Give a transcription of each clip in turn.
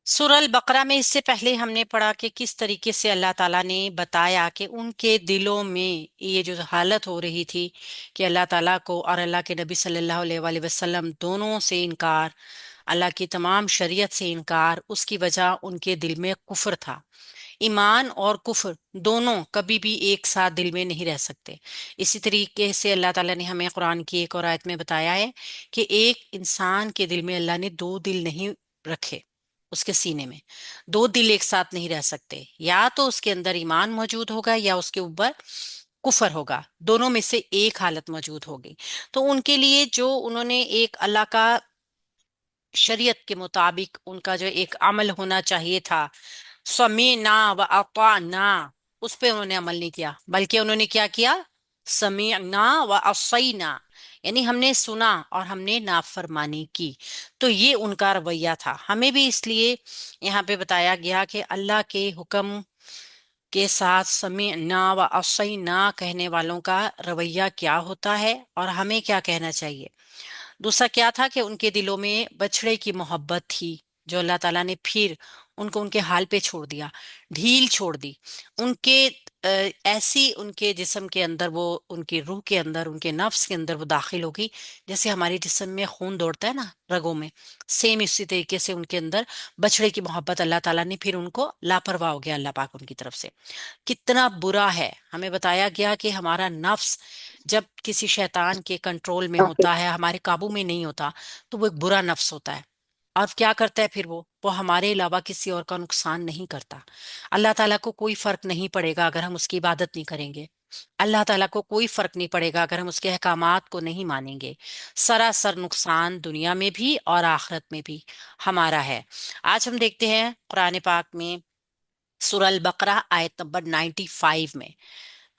سورہ البقرہ میں اس سے پہلے ہم نے پڑھا کہ کس طریقے سے اللہ تعالیٰ نے بتایا کہ ان کے دلوں میں یہ جو حالت ہو رہی تھی کہ اللہ تعالیٰ کو اور اللہ کے نبی صلی اللہ علیہ وآلہ وسلم دونوں سے انکار، اللہ کی تمام شریعت سے انکار، اس کی وجہ ان کے دل میں کفر تھا۔ ایمان اور کفر دونوں کبھی بھی ایک ساتھ دل میں نہیں رہ سکتے۔ اسی طریقے سے اللہ تعالیٰ نے ہمیں قرآن کی ایک اور آیت میں بتایا ہے کہ ایک انسان کے دل میں اللہ نے دو دل نہیں رکھے، اس کے سینے میں دو دل ایک ساتھ نہیں رہ سکتے، یا تو اس کے اندر ایمان موجود ہوگا یا اس کے اوپر کفر ہوگا، دونوں میں سے ایک حالت موجود ہوگی۔ تو ان کے لیے جو انہوں نے ایک اللہ کا شریعت کے مطابق ان کا جو ایک عمل ہونا چاہیے تھا، سمیعنا و اطعنا، اس پہ انہوں نے عمل نہیں کیا، بلکہ انہوں نے کیا کیا؟ سمیعنا و عصینا، یعنی ہم نے سنا اور ہم نے نافرمانی کی۔ تو یہ ان کا رویہ تھا۔ ہمیں بھی اس لیے یہاں پہ بتایا گیا کہ اللہ کے حکم کے ساتھ سمیعنا و عصینا کہنے والوں کا رویہ کیا ہوتا ہے اور ہمیں کیا کہنا چاہیے۔ دوسرا کیا تھا کہ ان کے دلوں میں بچھڑے کی محبت تھی، جو اللہ تعالیٰ نے پھر ان کو ان کے حال پہ چھوڑ دیا، ڈھیل چھوڑ دی۔ ان کے ایسی ان کے جسم کے اندر، وہ ان کی روح کے اندر، ان کے نفس کے اندر وہ داخل ہوگی، جیسے ہمارے جسم میں خون دوڑتا ہے نا رگوں میں، سیم اسی طریقے سے ان کے اندر بچھڑے کی محبت، اللہ تعالیٰ نے پھر ان کو لاپرواہ ہو گیا اللہ پاک ان کی طرف سے۔ کتنا برا ہے! ہمیں بتایا گیا کہ ہمارا نفس جب کسی شیطان کے کنٹرول میں ہوتا ہے، ہمارے قابو میں نہیں ہوتا، تو وہ ایک برا نفس ہوتا ہے۔ اور کیا کرتا ہے پھر وہ ہمارے علاوہ کسی اور کا نقصان نہیں کرتا۔ اللہ تعالیٰ کو کوئی فرق نہیں پڑے گا اگر ہم اس کی عبادت نہیں کریں گے، اللہ تعالیٰ کو کوئی فرق نہیں پڑے گا اگر ہم اس کے احکامات کو نہیں مانیں گے۔ سراسر نقصان دنیا میں بھی اور آخرت میں بھی ہمارا ہے۔ آج ہم دیکھتے ہیں قرآن پاک میں سورہ البقرہ آیت نمبر 95 میں،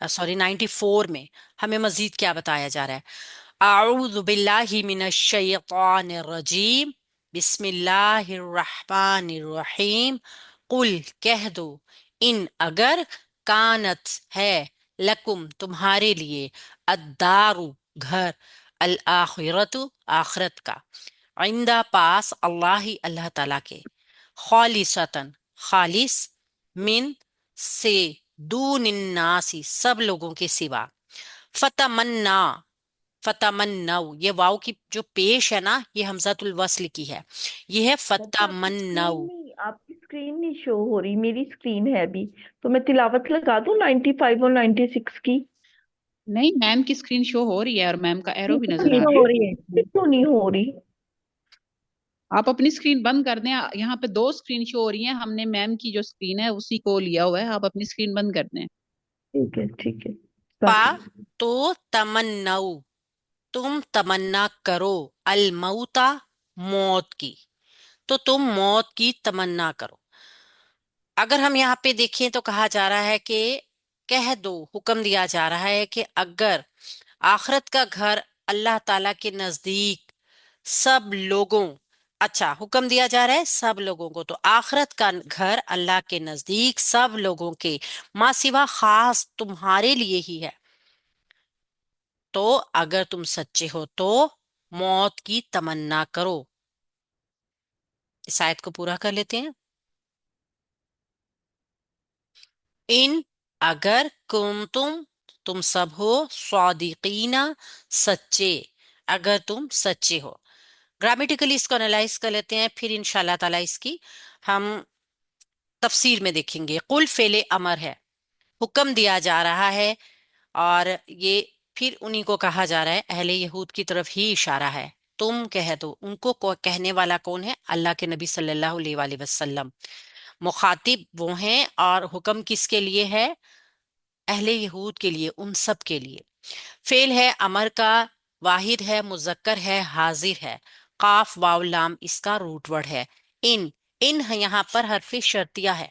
سوری 94 میں ہمیں مزید کیا بتایا جا رہا ہے۔ اعوذ باللہ من الشیطان الرجیم، بسم اللہ الرحمن الرحیم، قل کہہ دو، ان اگر، کانت ہے، لکم تمہارے لیے، الدارو گھر، الآخرت آخرت کا، عندہ پاس، اللہ اللہ تعالیٰ کے، خالصتاً خالص، من سے، دون الناسی سب لوگوں کے سوا، فتمنا، فتمنو، یہ واو کی جو پیش ہے نا، یہ حمزۃ الوصل کی ہے، یہ ہے بچہ آپ کی فتمنو۔ اسکرین نہیں، آپ کی اسکرین نہیں شو ہو رہی، میری اسکرین ہے ابھی، تو میں تلاوت لگا دوں 95 اور 96 کی؟ نہیں، میم کی اسکرین شو ہو رہی ہے اور میم کا ایرو بھی نظر نہیں آ رہا ہو ہے۔ رہی ہے، کیوں نہیں ہو رہی؟ آپ اپنی اسکرین بند کر دیں، یہاں پہ دو اسکرین شو ہو رہی ہیں، ہم نے میم کی جو اسکرین ہے اسی کو لیا ہوا ہے، آپ اپنی اسکرین بند کر دیں۔ ٹھیک ہے ٹھیک ہے، پا باقی تو تمنو، تم تمنا کرو، الموتا موت کی، تو تم موت کی تمنا کرو۔ اگر ہم یہاں پہ دیکھیں تو کہا جا رہا ہے کہ کہہ دو، حکم دیا جا رہا ہے کہ اگر آخرت کا گھر اللہ تعالی کے نزدیک سب لوگوں، اچھا حکم دیا جا رہا ہے سب لوگوں کو، تو آخرت کا گھر اللہ کے نزدیک سب لوگوں کے ماں سوا خاص تمہارے لیے ہی ہے، تو اگر تم سچے ہو تو موت کی تمنا کرو۔ اس آیت کو پورا کر لیتے ہیں۔ ان اگر، تم سب ہو، صادقین سچے، اگر تم سچے ہو۔ گرامیٹیکلی اس کو انالائز کر لیتے ہیں، پھر انشاءاللہ تعالی اس کی ہم تفسیر میں دیکھیں گے۔ قل فعل امر ہے، حکم دیا جا رہا ہے، اور یہ پھر انہی کو کہا جا رہا ہے، اہل یہود کی طرف ہی اشارہ ہے۔ تم کہہ دو، ان کو کہنے والا کون ہے؟ اللہ کے نبی صلی اللہ علیہ وآلہ وسلم، مخاطب وہ ہیں، اور حکم کس کے لیے ہے؟ اہل یہود کے لیے، ان سب کے لیے۔ فعل ہے امر کا، واحد ہے، مذکر ہے، حاضر ہے، قاف واو لام اس کا روٹ ورڈ ہے۔ ان یہاں پر حرف شرطیہ ہے،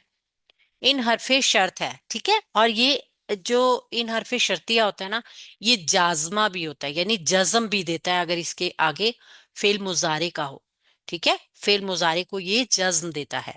ان حرف شرط ہے، ٹھیک ہے؟ اور یہ جو ان حرف شرطیہ ہوتا ہے نا، یہ جازمہ بھی ہوتا ہے، یعنی جزم بھی دیتا ہے اگر اس کے آگے فعل مضارع کا ہو، ٹھیک ہے؟ فعل مضارع کو یہ جزم دیتا ہے۔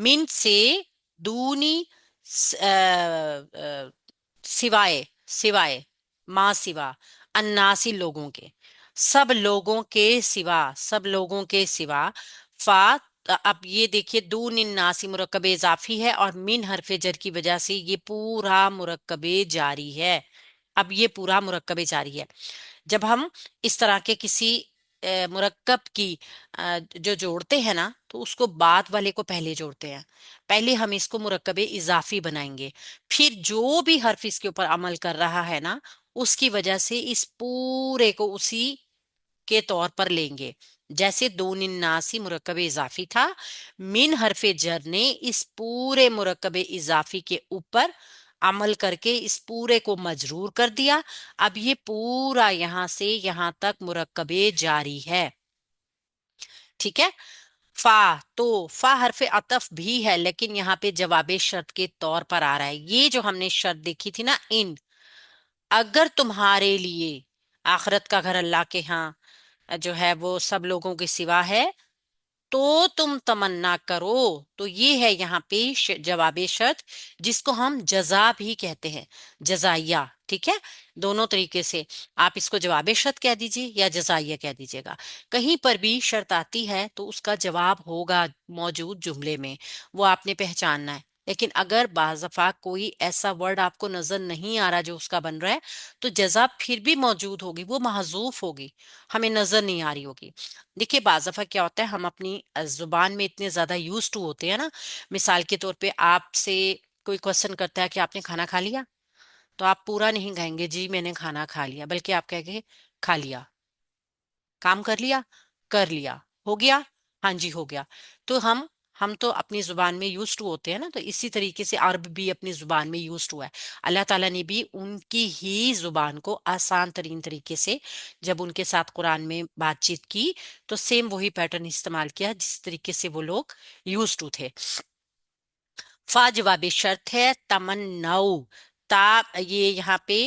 من سے دونی سوائے سوائے ما سوا اناسی لوگوں کے، سب لوگوں کے سوا، سب لوگوں کے سوا فا اب یہ دیکھیے دون الناسی مرکب اضافی ہے اور من حرف جر کی وجہ سے یہ پورا مرکب جاری ہے۔ اب یہ پورا مرکب جاری ہے۔ جب ہم اس طرح کے کسی مرکب کی جو جوڑتے ہیں نا تو اس کو بعد والے کو پہلے جوڑتے ہیں، پہلے ہم اس کو مرکب اضافی بنائیں گے، پھر جو بھی حرف اس کے اوپر عمل کر رہا ہے نا اس کی وجہ سے اس پورے کو اسی کے طور پر لیں گے۔ جیسے دون الناسی مرکب اضافی تھا، من حرف جر نے اس پورے مرکب اضافی کے اوپر عمل کر کے اس پورے کو مجرور کر دیا۔ اب یہ پورا یہاں سے یہاں تک مرکب جاری ہے، ٹھیک ہے۔ فا تو فا حرف عطف بھی ہے لیکن یہاں پہ جواب شرط کے طور پر آ رہا ہے۔ یہ جو ہم نے شرط دیکھی تھی نا، ان اگر تمہارے لیے آخرت کا گھر اللہ کے ہاں جو ہے وہ سب لوگوں کے سوا ہے تو تم تمنا کرو، تو یہ ہے یہاں پہ جواب شرط جس کو ہم جزا بھی کہتے ہیں، جزائیہ، ٹھیک ہے۔ دونوں طریقے سے آپ اس کو جواب شرط کہہ دیجیے یا جزائیہ کہہ دیجیے گا، کہیں پر بھی شرط آتی ہے تو اس کا جواب ہوگا موجود جملے میں، وہ آپ نے پہچاننا ہے۔ لیکن اگر بعض دفعہ کوئی ایسا ورڈ آپ کو نظر نہیں آ رہا جو اس کا بن رہا ہے تو جزا پھر بھی موجود ہوگی، وہ محذوف ہوگی، ہمیں نظر نہیں آ رہی ہوگی۔ دیکھیے بعض دفعہ کیا ہوتا ہے ہم اپنی زبان میں اتنے زیادہ یوز ٹو ہوتے ہیں نا، مثال کے طور پہ آپ سے کوئی کوشچن کرتا ہے کہ آپ نے کھانا کھا لیا، تو آپ پورا نہیں کہیں گے جی میں نے کھانا کھا لیا، بلکہ آپ کہیں گے کھا لیا، کام کر لیا، ہو گیا، ہاں جی ہو گیا۔ تو ہم تو اپنی زبان میں یوز ٹو ہوتے ہیں نا، تو اسی طریقے سے عرب بھی اپنی زبان میں یوز ٹو ہے۔ اللہ تعالیٰ نے بھی ان کی ہی زبان کو آسان ترین طریقے سے جب ان کے ساتھ قرآن میں بات چیت کی تو سیم وہی پیٹرن استعمال کیا جس طریقے سے وہ لوگ یوز ٹو تھے۔ فا جواب شرط ہے، تمنو تا یہ یہاں پہ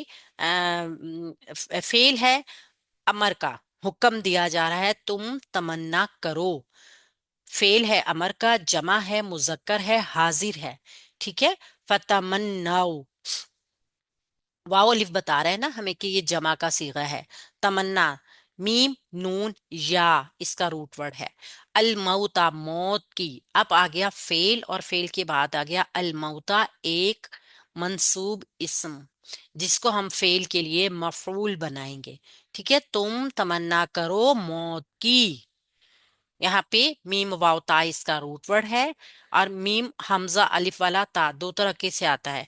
فعل ہے امر کا، حکم دیا جا رہا ہے تم تمنا کرو، فعل ہے امر کا، جمع ہے، مذکر ہے، حاضر ہے، ٹھیک ہے۔ فتمنو واو الف بتا رہا ہے نا ہمیں کہ یہ جمع کا صیغہ ہے۔ تمنا میم نون یا اس کا روٹ ورڈ ہے۔ الموتا موت کی، اب آ گیا فعل اور فعل کے بعد آ گیا الموتا، ایک منصوب اسم جس کو ہم فعل کے لیے مفعول بنائیں گے، ٹھیک ہے۔ تم تمنا کرو موت کی، یہاں پہ میم واو تا اس کا روٹ ورڈ ہے اور میم حمزہ الف والا تا دو طرح سے آتا ہے۔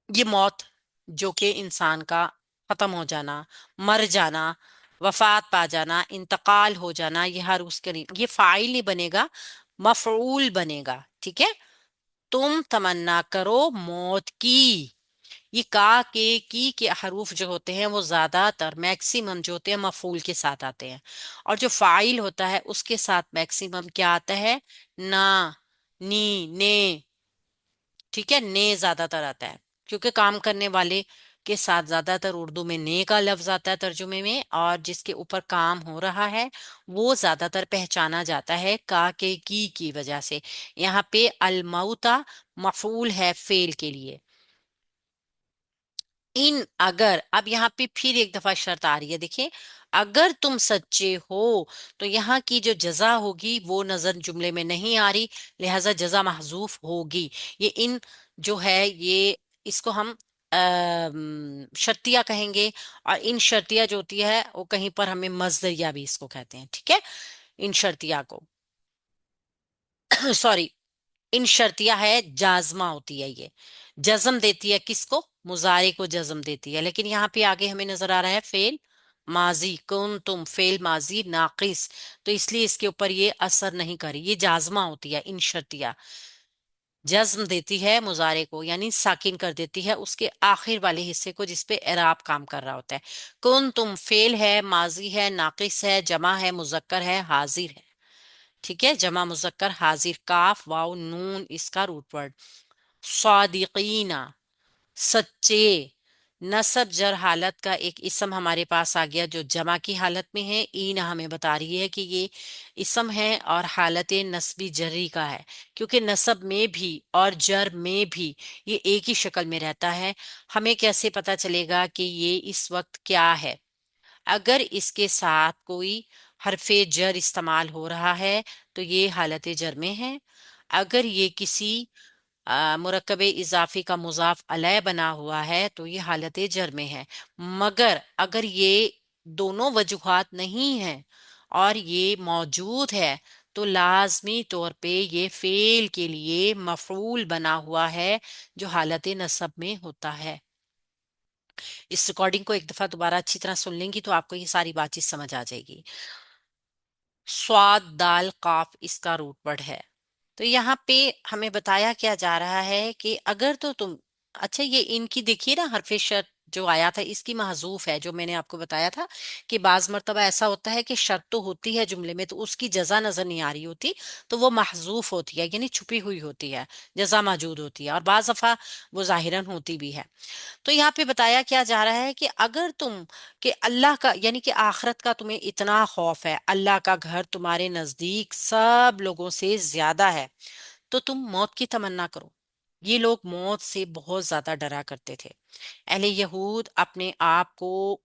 یہ موت جو کہ انسان کا ختم ہو جانا، مر جانا، وفات پا جانا، انتقال ہو جانا، یہ ہر اس کے یہ فاعل نہیں بنے گا، مفعول بنے گا، ٹھیک ہے۔ تم تمنا کرو موت کی، یہ کا کے حروف جو ہوتے ہیں وہ زیادہ تر میکسیمم جو ہوتے ہیں مفعول کے ساتھ آتے ہیں، اور جو فاعل ہوتا ہے اس کے ساتھ میکسیمم کیا آتا ہے؟ نا، نی، نے، ٹھیک ہے، نے زیادہ تر آتا ہے کیونکہ کام کرنے والے کے ساتھ زیادہ تر اردو میں نے کا لفظ آتا ہے ترجمے میں، اور جس کے اوپر کام ہو رہا ہے وہ زیادہ تر پہچانا جاتا ہے کا کے کی وجہ سے۔ یہاں پہ الموتا مفعول ہے فعل کے لیے۔ ان اگر، اب یہاں پہ پھر ایک دفعہ شرط آ رہی ہے، دیکھیں اگر تم سچے ہو تو یہاں کی جو جزا ہوگی وہ نظر جملے میں نہیں آ رہی، لہذا جزا محذوف ہوگی۔ یہ ان جو ہے یہ اس کو ہم شرطیہ کہیں گے، اور ان شرطیہ جو ہوتی ہے وہ کہیں پر ہمیں مصدریہ بھی اس کو کہتے ہیں، ٹھیک ہے۔ ان شرطیہ کو سوری ان شرطیہ ہے، جازمہ ہوتی ہے، یہ جزم دیتی ہے کس کو؟ مضارع کو جزم دیتی ہے، لیکن یہاں پہ آگے ہمیں نظر آ رہا ہے فعل ماضی، کن تم فعل ماضی ناقص، تو اس لیے اس کے اوپر یہ اثر نہیں کری، یہ جازمہ ہوتی ہے۔ ان شرطیہ جزم دیتی ہے مضارع کو، یعنی ساکن کر دیتی ہے اس کے آخر والے حصے کو جس پہ اعراب کام کر رہا ہوتا ہے۔ کن تم فعل ہے، ماضی ہے، ناقص ہے، جمع ہے، مذکر ہے، حاضر ہے، ٹھیک ہے۔ جمع مذکر حاضر، کاف واو نون اس کا روٹ ورڈ۔ صادقین سچے، نصب جر حالت کا ایک اسم ہمارے پاس آ گیا جو جمع کی حالت میں ہے، این ہمیں بتا رہی ہے کہ یہ اسم ہے اور حالت نصبی جری کا ہے، کیونکہ نصب میں بھی اور جر میں بھی یہ ایک ہی شکل میں رہتا ہے۔ ہمیں کیسے پتا چلے گا کہ یہ اس وقت کیا ہے؟ اگر اس کے ساتھ کوئی حرف جر استعمال ہو رہا ہے تو یہ حالت جر میں ہے۔ اگر یہ کسی مرکب اضافی کا مضاف علیہ بنا ہوا ہے تو یہ حالت جر میں ہے۔ مگر اگر یہ دونوں وجوہات نہیں ہیں اور یہ موجود ہے تو لازمی طور پہ یہ فعل کے لیے مفعول بنا ہوا ہے جو حالت نصب میں ہوتا ہے۔ اس ریکارڈنگ کو ایک دفعہ دوبارہ اچھی طرح سن لیں گی تو آپ کو یہ ساری بات چیت سمجھ آ جائے گی۔ سواد دال قاف اس کا روٹ ورڈ ہے۔ تو یہاں پہ ہمیں بتایا کیا جا رہا ہے کہ اگر تو تم، اچھا یہ ان کی دیکھیے نا، حرف شرط جو آیا تھا اس کی محذوف ہے، جو میں نے آپ کو بتایا تھا کہ بعض مرتبہ ایسا ہوتا ہے کہ شرط تو ہوتی ہے جملے میں تو اس کی جزا نظر نہیں آ رہی ہوتی تو وہ محذوف ہوتی ہے، یعنی چھپی ہوئی ہوتی ہے، جزا موجود ہوتی ہے، اور بعض دفعہ وہ ظاہراً ہوتی بھی ہے۔ تو یہاں پہ بتایا کیا جا رہا ہے کہ اگر تم، کہ اللہ کا یعنی کہ آخرت کا تمہیں اتنا خوف ہے، اللہ کا گھر تمہارے نزدیک سب لوگوں سے زیادہ ہے، تو تم موت کی تمنا کرو۔ یہ لوگ موت سے بہت زیادہ ڈرا کرتے تھے۔ اہل یہود اپنے آپ کو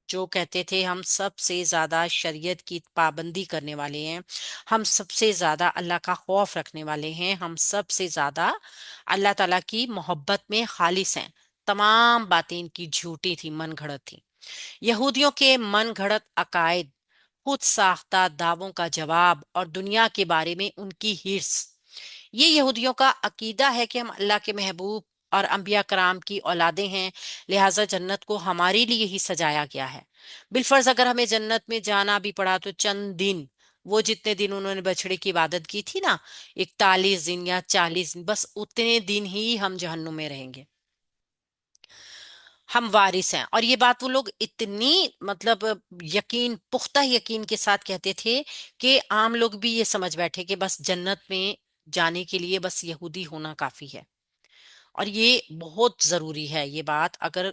جو کہتے تھے ہم سب سے زیادہ شریعت کی پابندی کرنے والے ہیں، ہم سب سے زیادہ اللہ کا خوف رکھنے والے ہیں، ہم سب سے زیادہ اللہ تعالیٰ کی محبت میں خالص ہیں، تمام باتیں ان کی جھوٹی تھی، من گھڑت تھی۔ یہودیوں کے من گھڑت عقائد، خود ساختہ دعووں کا جواب اور دنیا کے بارے میں ان کی ہرس، یہ یہودیوں کا عقیدہ ہے کہ ہم اللہ کے محبوب اور انبیاء کرام کی اولادیں ہیں، لہٰذا جنت کو ہمارے لیے ہی سجایا گیا ہے۔ بالفرض اگر ہمیں جنت میں جانا بھی پڑا تو چند دن، وہ جتنے دن انہوں نے بچڑے کی عبادت کی تھی نا، 41 دن یا 40 دن، بس اتنے دن ہی ہم جہنم میں رہیں گے، ہم وارث ہیں۔ اور یہ بات وہ لوگ اتنی مطلب یقین، پختہ یقین کے ساتھ کہتے تھے کہ عام لوگ بھی یہ سمجھ بیٹھے کہ بس جنت میں جانے کے لیے بس یہودی ہونا کافی ہے۔ اور یہ بہت ضروری ہے یہ بات، اگر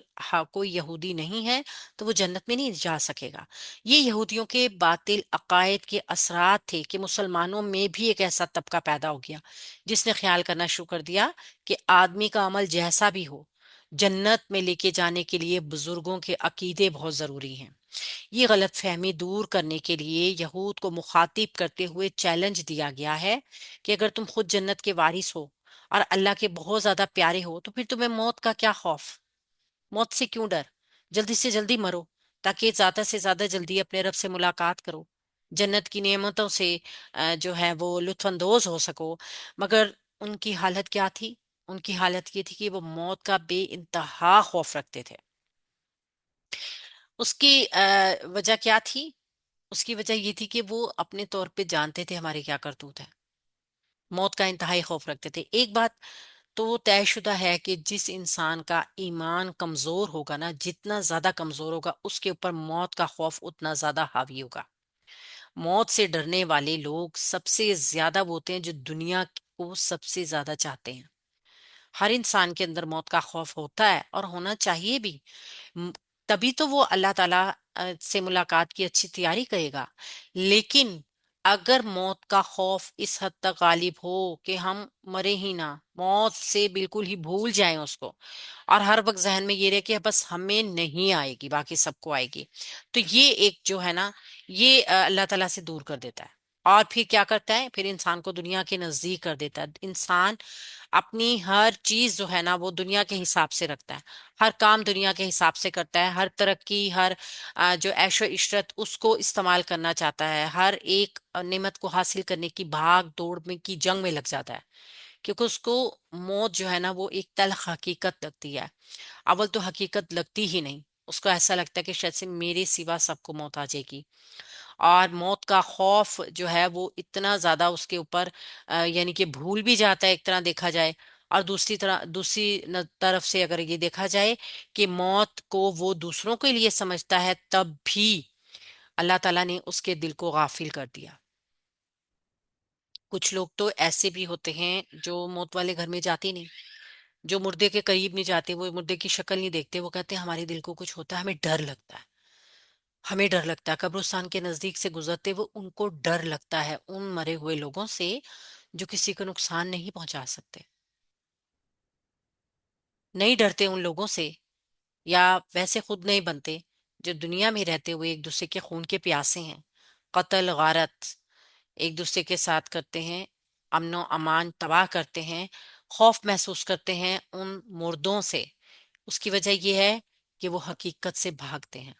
کوئی یہودی نہیں ہے تو وہ جنت میں نہیں جا سکے گا۔ یہ یہودیوں کے باطل عقائد کے اثرات تھے کہ مسلمانوں میں بھی ایک ایسا طبقہ پیدا ہو گیا جس نے خیال کرنا شروع کر دیا کہ آدمی کا عمل جیسا بھی ہو، جنت میں لے کے جانے کے لیے بزرگوں کے عقیدے بہت ضروری ہیں۔ یہ غلط فہمی دور کرنے کے لیے یہود کو مخاطب کرتے ہوئے چیلنج دیا گیا ہے کہ اگر تم خود جنت کے وارث ہو اور اللہ کے بہت زیادہ پیارے ہو تو پھر تمہیں موت کا کیا خوف؟ موت سے کیوں ڈر؟ جلدی سے جلدی مرو تاکہ زیادہ سے زیادہ جلدی اپنے رب سے ملاقات کرو، جنت کی نعمتوں سے جو ہے وہ لطف اندوز ہو سکو۔ مگر ان کی حالت کیا تھی؟ ان کی حالت یہ تھی کہ وہ موت کا بے انتہا خوف رکھتے تھے۔ اس کی وجہ کیا تھی؟ اس کی وجہ یہ تھی کہ وہ اپنے طور پہ جانتے تھے ہمارے کیا کرتوت ہے، موت کا انتہائی خوف رکھتے تھے۔ ایک بات تو طے شدہ ہے کہ جس انسان کا ایمان کمزور ہوگا نا، جتنا زیادہ کمزور ہوگا اس کے اوپر موت کا خوف اتنا زیادہ حاوی ہوگا۔ موت سے ڈرنے والے لوگ سب سے زیادہ وہ ہوتے ہیں جو دنیا کو سب سے زیادہ چاہتے ہیں۔ ہر انسان کے اندر موت کا خوف ہوتا ہے اور ہونا چاہیے بھی، م- تبھی تو وہ اللہ تعالی سے ملاقات کی اچھی تیاری کرے گا۔ لیکن اگر موت کا خوف اس حد تک غالب ہو کہ ہم مرے ہی نہ، موت سے بالکل ہی بھول جائیں اس کو، اور ہر وقت ذہن میں یہ رہے کہ بس ہمیں نہیں آئے گی باقی سب کو آئے گی، تو یہ ایک جو ہے نا، یہ اللہ تعالیٰ سے دور کر دیتا ہے۔ اور پھر کیا کرتا ہے؟ پھر انسان کو دنیا کے نزدیک کر دیتا ہے۔ انسان اپنی ہر چیز جو ہے نا وہ دنیا کے حساب سے رکھتا ہے، ہر کام دنیا کے حساب سے کرتا ہے، ہر ترقی، ہر جو عیش و عشرت اس کو استعمال کرنا چاہتا ہے، ہر ایک نعمت کو حاصل کرنے کی بھاگ دوڑ میں کی جنگ میں لگ جاتا ہے، کیونکہ اس کو موت جو ہے نا وہ ایک تلخ حقیقت لگتی ہے۔ اول تو حقیقت لگتی ہی نہیں، اس کو ایسا لگتا ہے کہ شاید سے میرے سوا سب کو موت آ جائے گی، اور موت کا خوف جو ہے وہ اتنا زیادہ اس کے اوپر یعنی کہ بھول بھی جاتا ہے ایک طرح دیکھا جائے۔ اور دوسری طرف سے اگر یہ دیکھا جائے کہ موت کو وہ دوسروں کے لیے سمجھتا ہے، تب بھی اللہ تعالیٰ نے اس کے دل کو غافل کر دیا۔ کچھ لوگ تو ایسے بھی ہوتے ہیں جو موت والے گھر میں جاتے نہیں، جو مردے کے قریب نہیں جاتے، وہ مردے کی شکل نہیں دیکھتے، وہ کہتے ہیں ہمارے دل کو کچھ ہوتا ہے، ہمیں ڈر لگتا ہے، ہمیں ڈر لگتا ہے، قبرستان کے نزدیک سے گزرتے وہ ان کو ڈر لگتا ہے ان مرے ہوئے لوگوں سے جو کسی کو نقصان نہیں پہنچا سکتے، نہیں ڈرتے ان لوگوں سے، یا ویسے خود نہیں بنتے جو دنیا میں رہتے ہوئے ایک دوسرے کے خون کے پیاسے ہیں، قتل غارت ایک دوسرے کے ساتھ کرتے ہیں، امن و امان تباہ کرتے ہیں، خوف محسوس کرتے ہیں ان مردوں سے۔ اس کی وجہ یہ ہے کہ وہ حقیقت سے بھاگتے ہیں۔